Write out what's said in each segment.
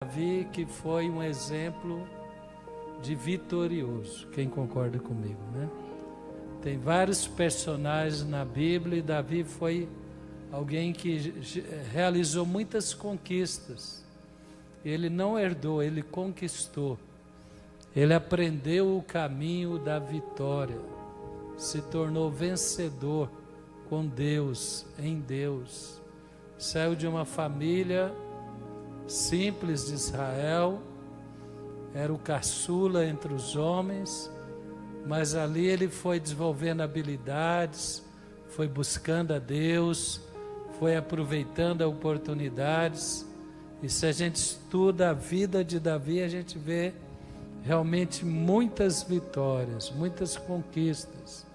Davi, que foi um exemplo de vitorioso. Quem concorda comigo, né? Tem vários personagens na Bíblia e Davi foi alguém que realizou muitas conquistas. Ele não herdou, ele conquistou. Ele aprendeu o caminho da vitória. Se tornou vencedor com Deus, em Deus. Saiu de uma família simples de Israel, era o caçula entre os homens, mas ali ele foi desenvolvendo habilidades, foi buscando a Deus, foi aproveitando as oportunidades. E se a gente estuda a vida de Davi, a gente vê realmente muitas vitórias, muitas conquistas.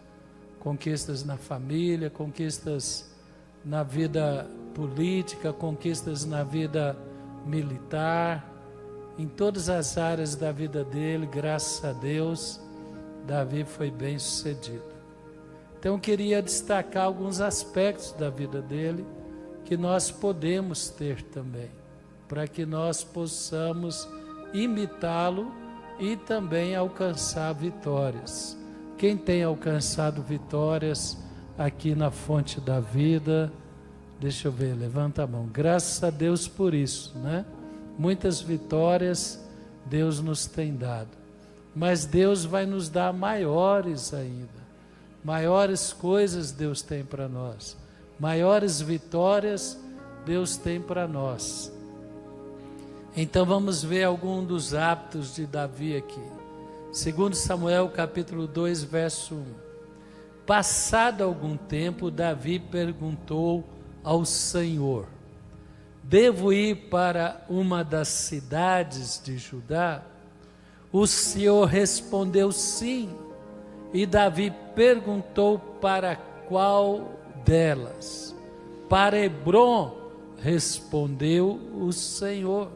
Conquistas na família, conquistas na vida política, conquistas na vida militar, em todas as áreas da vida dele, graças a Deus, Davi foi bem sucedido. Então eu queria destacar alguns aspectos da vida dele, que nós podemos ter também, para que nós possamos imitá-lo e também alcançar vitórias. Quem tem alcançado vitórias aqui na Fonte da Vida? Deixa eu ver, levanta a mão. Graças a Deus por isso, né? Muitas vitórias Deus nos tem dado. Mas Deus vai nos dar maiores ainda. Maiores coisas Deus tem para nós. Maiores vitórias Deus tem para nós. Então vamos ver algum dos hábitos de Davi aqui. 2 Samuel capítulo 2, verso 1. Passado algum tempo, Davi perguntou ao Senhor: devo ir para uma das cidades de Judá? O Senhor respondeu sim. E Davi perguntou para qual delas? Para Hebrom, respondeu o Senhor.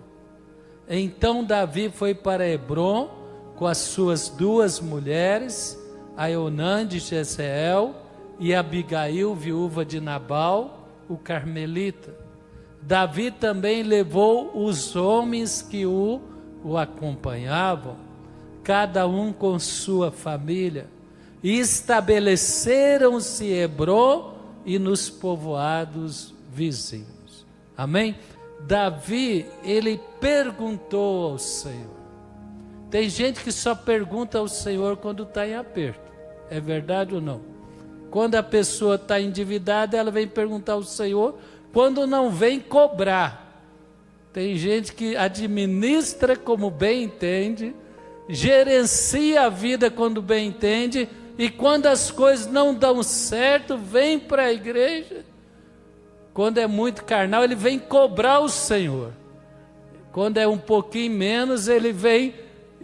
Então Davi foi para Hebrom com as suas duas mulheres, Aionã de Jezreel e Abigail, viúva de Nabal, o carmelita. Davi também levou os homens que o acompanhavam, cada um com sua família, e estabeleceram-se em Hebrom e nos povoados vizinhos. Amém? Davi, ele perguntou ao Senhor. Tem gente que só pergunta ao Senhor quando está em aperto. É verdade ou não? Quando a pessoa está endividada, ela vem perguntar ao Senhor, quando não vem cobrar. Tem gente que administra como bem entende, gerencia a vida quando bem entende, e quando as coisas não dão certo, vem para a igreja. Quando é muito carnal, ele vem cobrar o Senhor. Quando é um pouquinho menos, ele vem,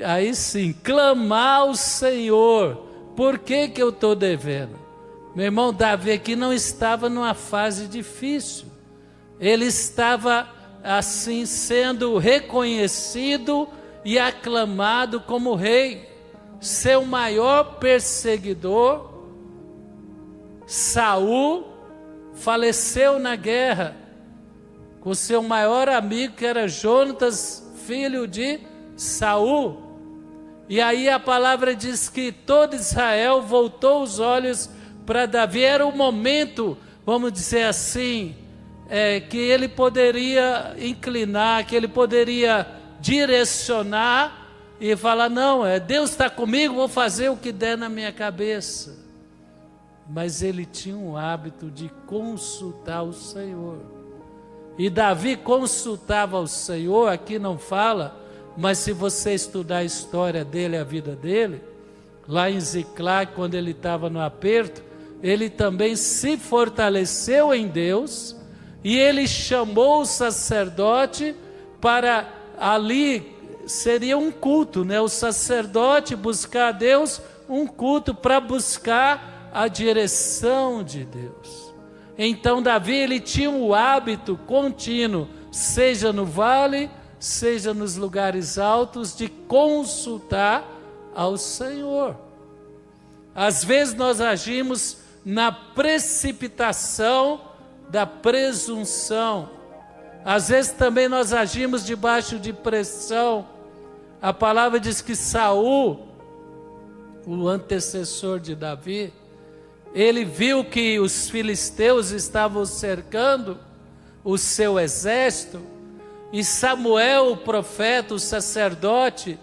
aí sim, clamar ao Senhor. Por que eu estou devendo? Meu irmão, Davi aqui não estava numa fase difícil. Ele estava assim sendo reconhecido e aclamado como rei. Seu maior perseguidor, Saul, faleceu na guerra com seu maior amigo, que era Jonatas, filho de Saul. E aí a palavra diz que todo Israel voltou os olhos para Davi. Era o momento, vamos dizer assim, que ele poderia inclinar, que ele poderia direcionar e falar: não, Deus está comigo, vou fazer o que der na minha cabeça. Mas ele tinha um hábito de consultar o Senhor. E Davi consultava o Senhor, aqui não fala, mas se você estudar a história dele, a vida dele, lá em Ziclag, quando ele estava no aperto, ele também se fortaleceu em Deus, e ele chamou o sacerdote para ali, seria um culto, né? O sacerdote buscar a Deus, um culto para buscar a direção de Deus. Então Davi, ele tinha um hábito contínuo, seja no vale, seja nos lugares altos, de consultar ao Senhor. Às vezes nós agimos na precipitação da presunção, Às vezes também nós agimos debaixo de pressão. A palavra diz que Saul, o antecessor de Davi, ele viu que os filisteus estavam cercando o seu exército, e Samuel, o profeta, o sacerdote,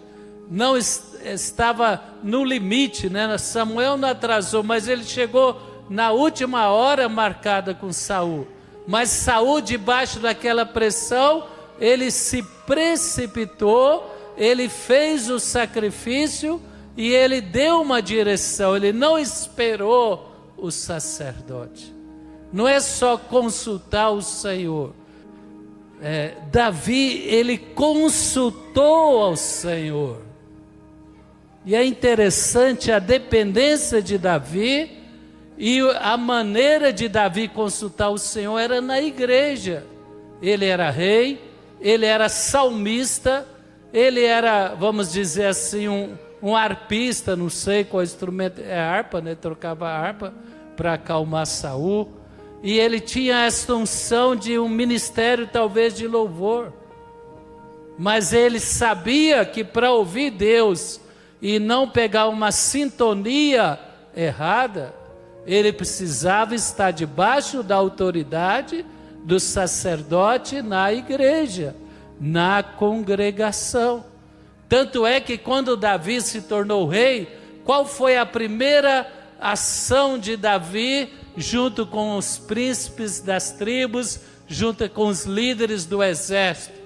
não estava no limite, né? Samuel não atrasou, mas ele chegou na última hora marcada com Saul. Mas Saul, debaixo daquela pressão, ele se precipitou, ele fez o sacrifício e ele deu uma direção, ele não esperou o sacerdote. Não é só consultar o Senhor. Davi, ele consultou ao Senhor. E é interessante a dependência de Davi e a maneira de Davi consultar o Senhor era na igreja. Ele era rei, ele era salmista, ele era, vamos dizer assim, um arpista, não sei qual instrumento, é harpa, né? Trocava a harpa para acalmar Saul. E ele tinha essa unção de um ministério talvez de louvor. Mas ele sabia que para ouvir Deus e não pegar uma sintonia errada, ele precisava estar debaixo da autoridade do sacerdote na igreja, na congregação. Tanto é que quando Davi se tornou rei, qual foi a primeira ação de Davi, junto com os príncipes das tribos, junto com os líderes do exército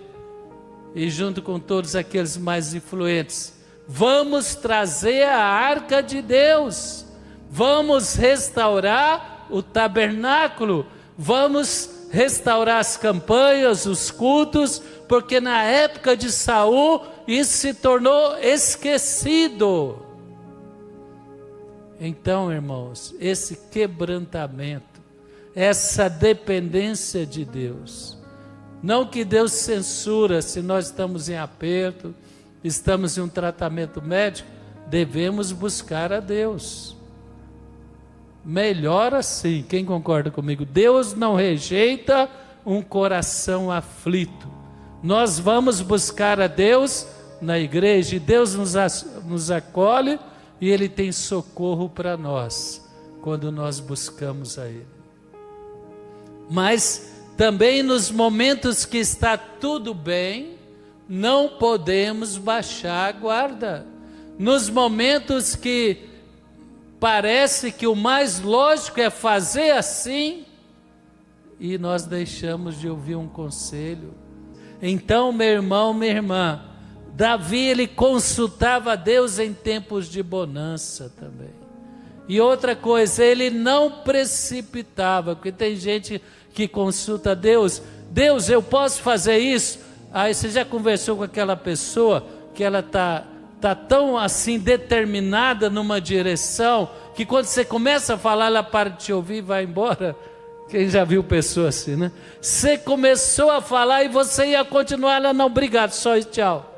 e junto com todos aqueles mais influentes? Vamos trazer a arca de Deus, vamos restaurar o tabernáculo, vamos restaurar as campanhas, os cultos, porque na época de Saul isso se tornou esquecido. Então, irmãos, esse quebrantamento, essa dependência de Deus, não que Deus censura se nós estamos em aperto, estamos em um tratamento médico, devemos buscar a Deus. Melhor assim, quem concorda comigo? Deus não rejeita um coração aflito. Nós vamos buscar a Deus na igreja, e Deus nos acolhe, e Ele tem socorro para nós, quando nós buscamos a Ele. Mas também nos momentos que está tudo bem, não podemos baixar a guarda. Nos momentos que parece que o mais lógico é fazer assim, e nós deixamos de ouvir um conselho. Então, meu irmão, minha irmã, Davi, ele consultava a Deus em tempos de bonança também. E outra coisa, ele não precipitava, porque tem gente que consulta a Deus. Deus, eu posso fazer isso? Aí você já conversou com aquela pessoa que ela tá tão assim determinada numa direção, que quando você começa a falar, ela para de te ouvir e vai embora? Quem já viu pessoa assim, né? Você começou a falar e você ia continuar, ela não, obrigado, só isso, tchau.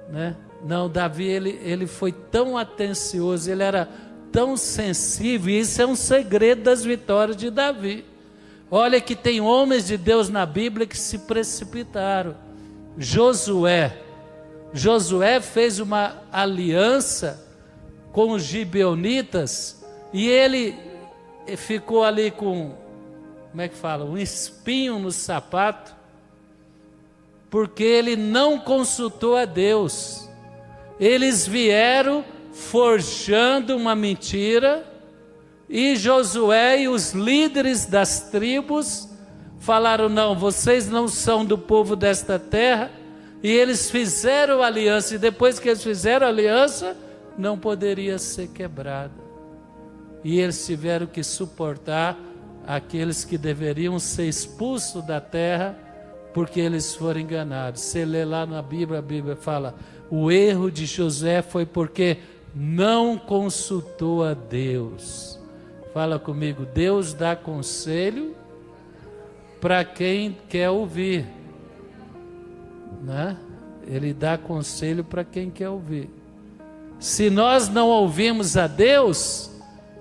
Né? Não, Davi, ele foi tão atencioso, ele era tão sensível, e isso é um segredo das vitórias de Davi. Olha que tem homens de Deus na Bíblia que se precipitaram. Josué fez uma aliança com os gibeonitas, e ele ficou ali com, como é que fala, um espinho no sapato, porque ele não consultou a Deus. Eles vieram forjando uma mentira, e Josué e os líderes das tribos falaram, não, vocês não são do povo desta terra, e eles fizeram aliança, e depois que eles fizeram aliança, não poderia ser quebrada. E eles tiveram que suportar aqueles que deveriam ser expulsos da terra, porque eles foram enganados. Você lê lá na Bíblia, a Bíblia fala, o erro de Josué foi porque não consultou a Deus. Fala comigo, Deus dá conselho para quem quer ouvir, né? Ele dá conselho para quem quer ouvir. Se nós não ouvimos a Deus,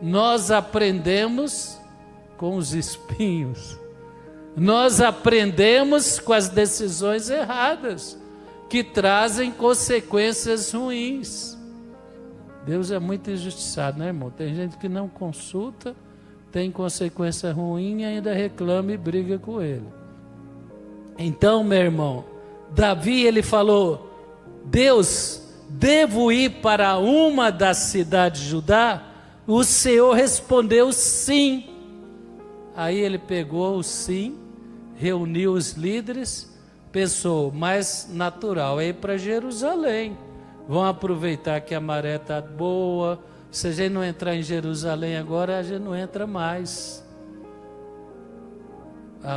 nós aprendemos com os espinhos. Nós aprendemos com as decisões erradas, que trazem consequências ruins. Deus é muito injustiçado, né, irmão? Tem gente que não consulta, tem consequência ruim e ainda reclama e briga com ele. Então, meu irmão, Davi, ele falou: Deus, devo ir para uma das cidades de Judá? O Senhor respondeu sim. Aí ele pegou o sim, reuniu os líderes, pensou, mais natural é ir para Jerusalém. Vão aproveitar que a maré está boa. Se a gente não entrar em Jerusalém agora, a gente não entra mais.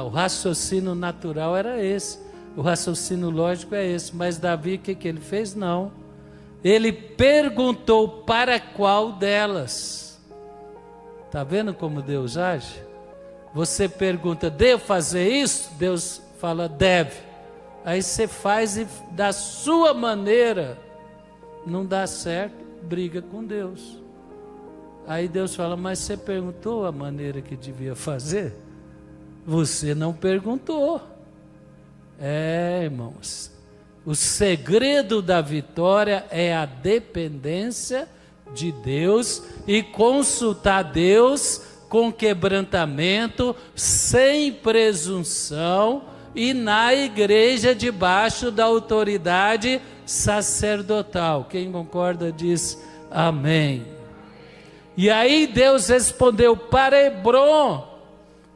O raciocínio natural era esse. O raciocínio lógico é esse. Mas Davi, o que ele fez? Não. Ele perguntou para qual delas. Está vendo como Deus age? Você pergunta, devo fazer isso? Deus fala, deve. Aí você faz e da sua maneira não dá certo, briga com Deus. Aí Deus fala, mas você perguntou a maneira que devia fazer? Você não perguntou. Irmãos, o segredo da vitória é a dependência de Deus e consultar Deus com quebrantamento, sem presunção e na igreja debaixo da autoridade sacerdotal. Quem concorda diz amém. E aí Deus respondeu para Hebrom.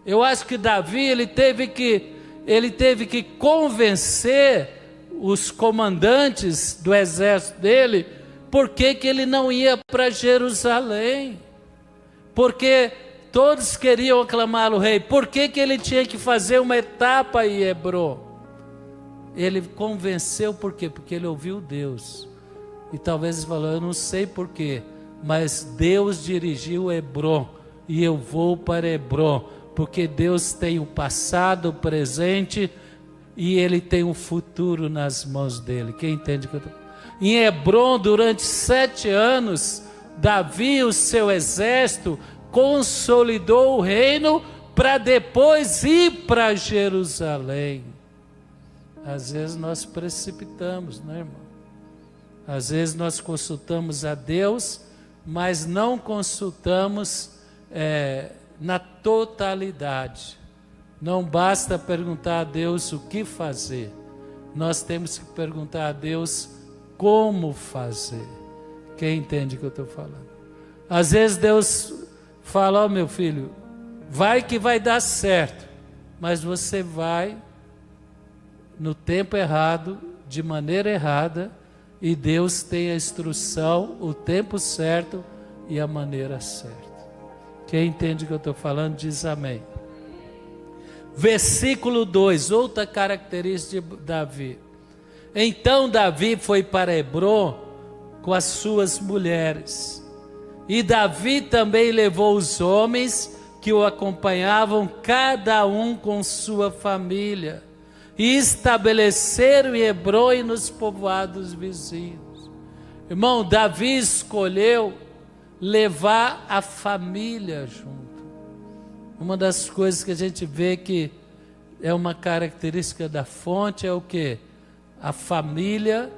Eu acho que Davi ele teve que convencer os comandantes do exército dele porque ele não ia para Jerusalém. Porque todos queriam aclamar o rei. Por que ele tinha que fazer uma etapa em Hebrom? Ele convenceu por quê? Porque ele ouviu Deus. E talvez ele falou, eu não sei por quê, mas Deus dirigiu Hebrom e eu vou para Hebrom, porque Deus tem o passado, o presente e Ele tem o futuro nas mãos dele. Quem entende o que eu estou falando? Em Hebrom, durante 7 anos, Davi e o seu exército consolidou o reino para depois ir para Jerusalém. Às vezes nós precipitamos, né, irmão? Às vezes nós consultamos a Deus, mas não consultamos na totalidade. Não basta perguntar a Deus o que fazer. Nós temos que perguntar a Deus como fazer. Quem entende o que eu estou falando? Às vezes Deus fala, ó meu filho, vai que vai dar certo, mas você vai no tempo errado, de maneira errada, e Deus tem a instrução, o tempo certo e a maneira certa. Quem entende o que eu estou falando, diz amém. Versículo 2, outra característica de Davi. Então Davi foi para Hebrom com as suas mulheres. E Davi também levou os homens que o acompanhavam, cada um com sua família. E estabeleceram em Hebrom e nos povoados vizinhos. Irmão, Davi escolheu levar a família junto. Uma das coisas que a gente vê que é uma característica da fonte é o quê? A família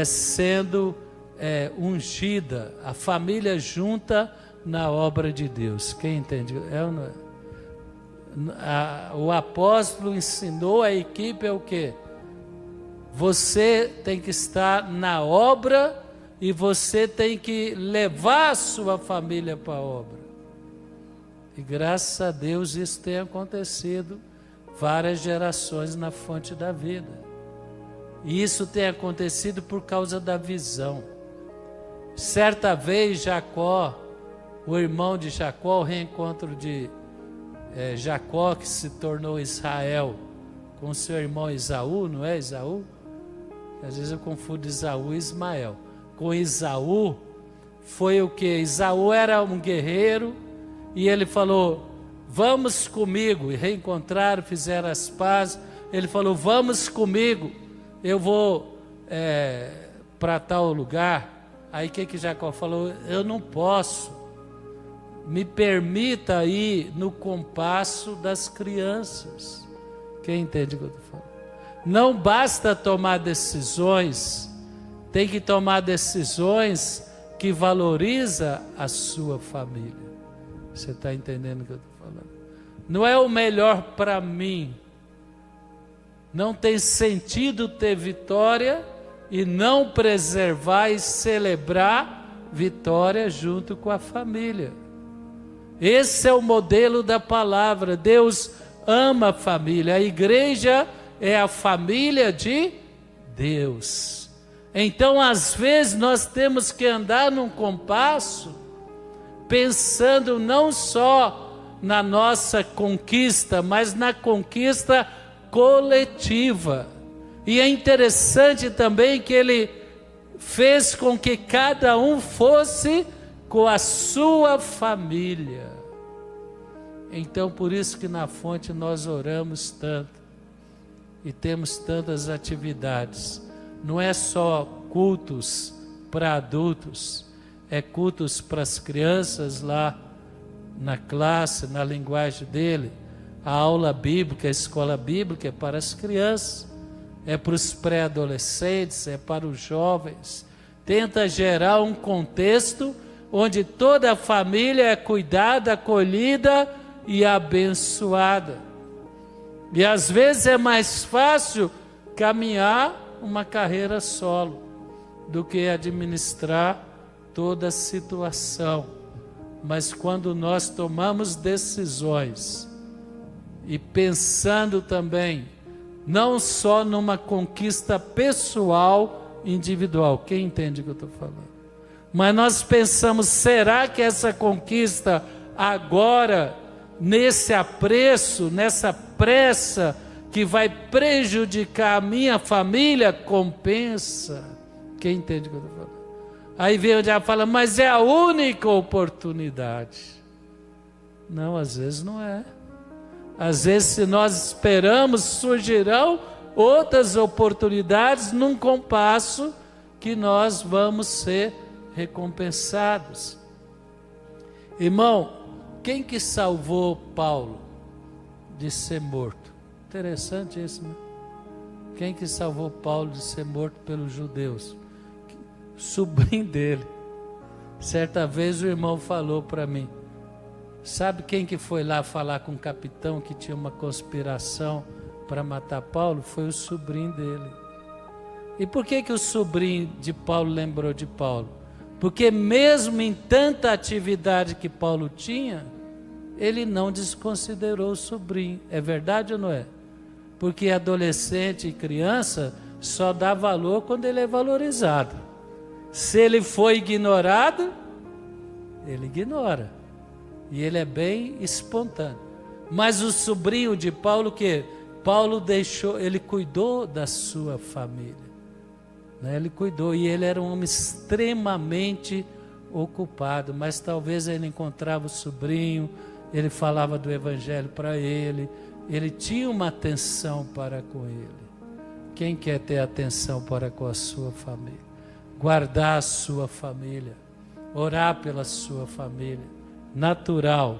sendo ungida, a família junta na obra de Deus. Quem entende? É ou não é? O apóstolo ensinou a equipe o quê? Você tem que estar na obra e você tem que levar a sua família para a obra. E graças a Deus isso tem acontecido várias gerações na fonte da vida. E isso tem acontecido por causa da visão. Certa vez Jacó, o irmão de Jacó, o reencontro de Jacó, que se tornou Israel, com seu irmão Esaú, não é Esaú? Às vezes eu confundo Esaú e Ismael. Com Esaú, foi o que? Esaú era um guerreiro, e ele falou, vamos comigo, e reencontraram, fizeram as pazes, ele falou, vamos comigo, eu vou para tal lugar. Aí o que Jacó falou? Eu não posso, me permita ir no compasso das crianças. Quem entende o que eu estou falando? Não basta tomar decisões, tem que tomar decisões que valoriza a sua família. Você está entendendo o que eu estou falando? Não é o melhor para mim. Não tem sentido ter vitória e não preservar e celebrar vitória junto com a família. Esse é o modelo da palavra. Deus ama a família. A igreja é a família de Deus. Então, às vezes, nós temos que andar num compasso, pensando não só na nossa conquista, mas na conquista coletiva. E é interessante também que ele fez com que cada um fosse com a sua família. Então, por isso que na fonte nós oramos tanto e temos tantas atividades. Não é só cultos para adultos, é cultos para as crianças lá na classe, na linguagem dele. A aula bíblica, a escola bíblica é para as crianças, é para os pré-adolescentes, é para os jovens. Tenta gerar um contexto onde toda a família é cuidada, acolhida e abençoada. E às vezes é mais fácil caminhar uma carreira solo do que administrar toda a situação. Mas quando nós tomamos decisões e pensando também não só numa conquista pessoal, individual, quem entende o que eu estou falando? Mas nós pensamos, será que essa conquista agora, nesse apreço, nessa pressa que vai prejudicar a minha família, compensa? Quem entende o que eu estou falando? Aí vem o diabo e fala, mas é a única oportunidade. Não, às vezes não é. Às vezes, se nós esperamos, surgirão outras oportunidades num compasso que nós vamos ser recompensados. Irmão, quem que salvou Paulo de ser morto? Interessante isso, né? Quem que salvou Paulo de ser morto pelos judeus? Sobrinho dele. Certa vez o irmão falou para mim, sabe quem que foi lá falar com o capitão que tinha uma conspiração para matar Paulo? Foi o sobrinho dele. E por que o sobrinho de Paulo lembrou de Paulo? Porque mesmo em tanta atividade que Paulo tinha, ele não desconsiderou o sobrinho. É verdade ou não é? Porque adolescente e criança só dá valor quando ele é valorizado. Se ele foi ignorado, ele ignora. E ele é bem espontâneo. Mas o sobrinho de Paulo, que Paulo deixou, ele cuidou da sua família. Né? Ele cuidou, e ele era um homem extremamente ocupado. Mas talvez ele encontrava o sobrinho, ele falava do evangelho para ele, ele tinha uma atenção para com ele. Quem quer ter atenção para com a sua família? Guardar a sua família, orar pela sua família, natural,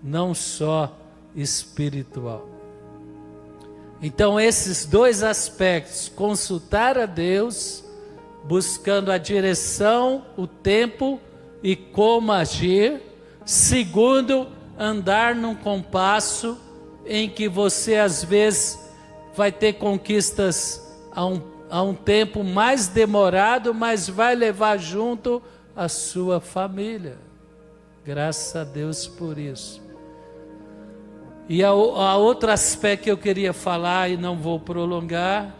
não só espiritual. Então esses dois aspectos, consultar a Deus, buscando a direção, o tempo e como agir. Segundo, andar num compasso em que você às vezes vai ter conquistas a um tempo mais demorado, mas vai levar junto a sua família. Graças a Deus por isso. E a outro aspecto que eu queria falar, e não vou prolongar.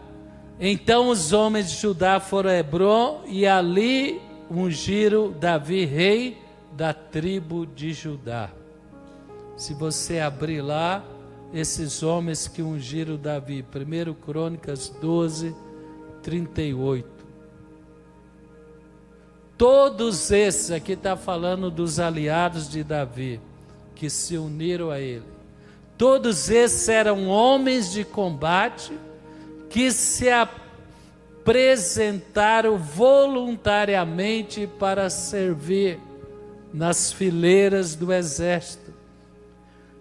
Então os homens de Judá foram a Hebrom, e ali ungiram Davi rei da tribo de Judá. Se você abrir lá, esses homens que ungiram Davi, 1 Crônicas 12, 38. Todos esses, aqui está falando dos aliados de Davi, que se uniram a ele. Todos esses eram homens de combate, que se apresentaram voluntariamente para servir nas fileiras do exército.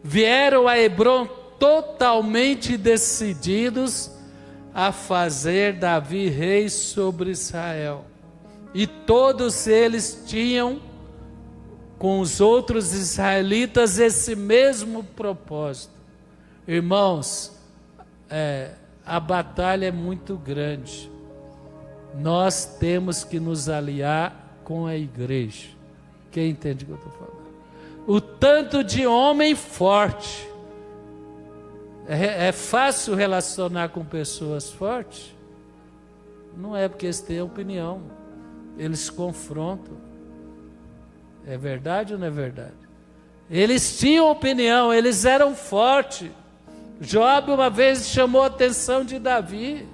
Vieram a Hebrom totalmente decididos a fazer Davi rei sobre Israel. E todos eles tinham com os outros israelitas esse mesmo propósito. Irmãos, a batalha é muito grande. Nós temos que nos aliar com a igreja. Quem entende o que eu estou falando? O tanto de homem forte. É fácil relacionar com pessoas fortes? Não é, porque eles têm opinião. Eles confrontam. É verdade ou não é verdade? Eles tinham opinião, eles eram fortes. Jobe uma vez chamou a atenção de Davi.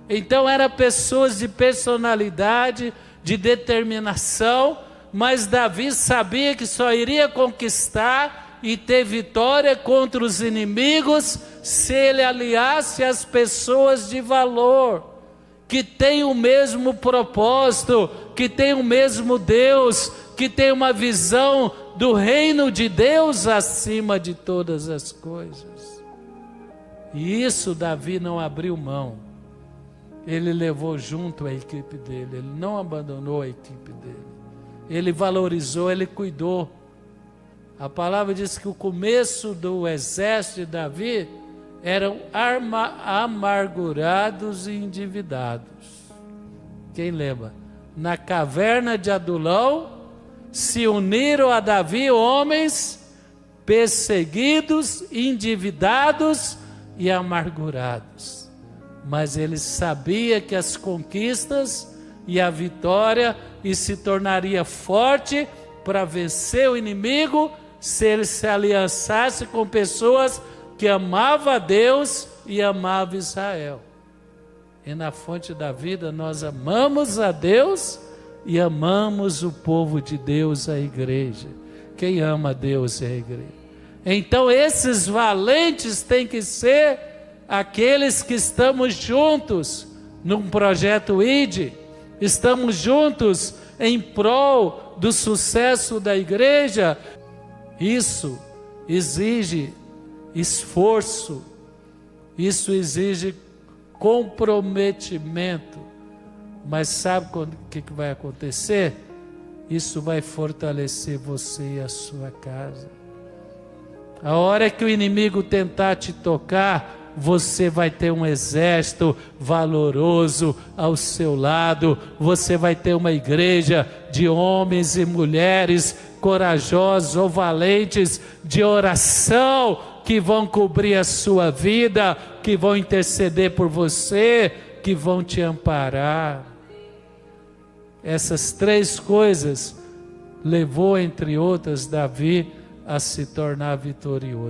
Então eram pessoas de personalidade, de determinação, mas Davi sabia que só iria conquistar e ter vitória contra os inimigos se ele aliasse às pessoas de valor, que têm o mesmo propósito, que têm o mesmo Deus, que têm uma visão do reino de Deus acima de todas as coisas. E isso Davi não abriu mão. Ele levou junto a equipe dele, ele não abandonou a equipe dele. Ele valorizou, ele cuidou. A palavra diz que o começo do exército de Davi eram amargurados e endividados. Quem lembra? Na caverna de Adulão se uniram a Davi homens perseguidos, endividados e amargurados. Mas ele sabia que as conquistas e a vitória e se tornaria forte para vencer o inimigo se ele se aliançasse com pessoas que amavam a Deus e amavam Israel. E na fonte da vida nós amamos a Deus e amamos o povo de Deus, a igreja. Quem ama a Deus é a igreja. Então esses valentes têm que ser aqueles que estamos juntos num projeto ID, estamos juntos em prol do sucesso da igreja. Isso exige esforço, isso exige comprometimento. Mas sabe o que vai acontecer? Isso vai fortalecer você e a sua casa. A hora que o inimigo tentar te tocar, você vai ter um exército valoroso ao seu lado. Você vai ter uma igreja de homens e mulheres corajosos ou valentes de oração, que vão cobrir a sua vida, que vão interceder por você, que vão te amparar. Essas três coisas levou, entre outras, Davi a se tornar vitorioso.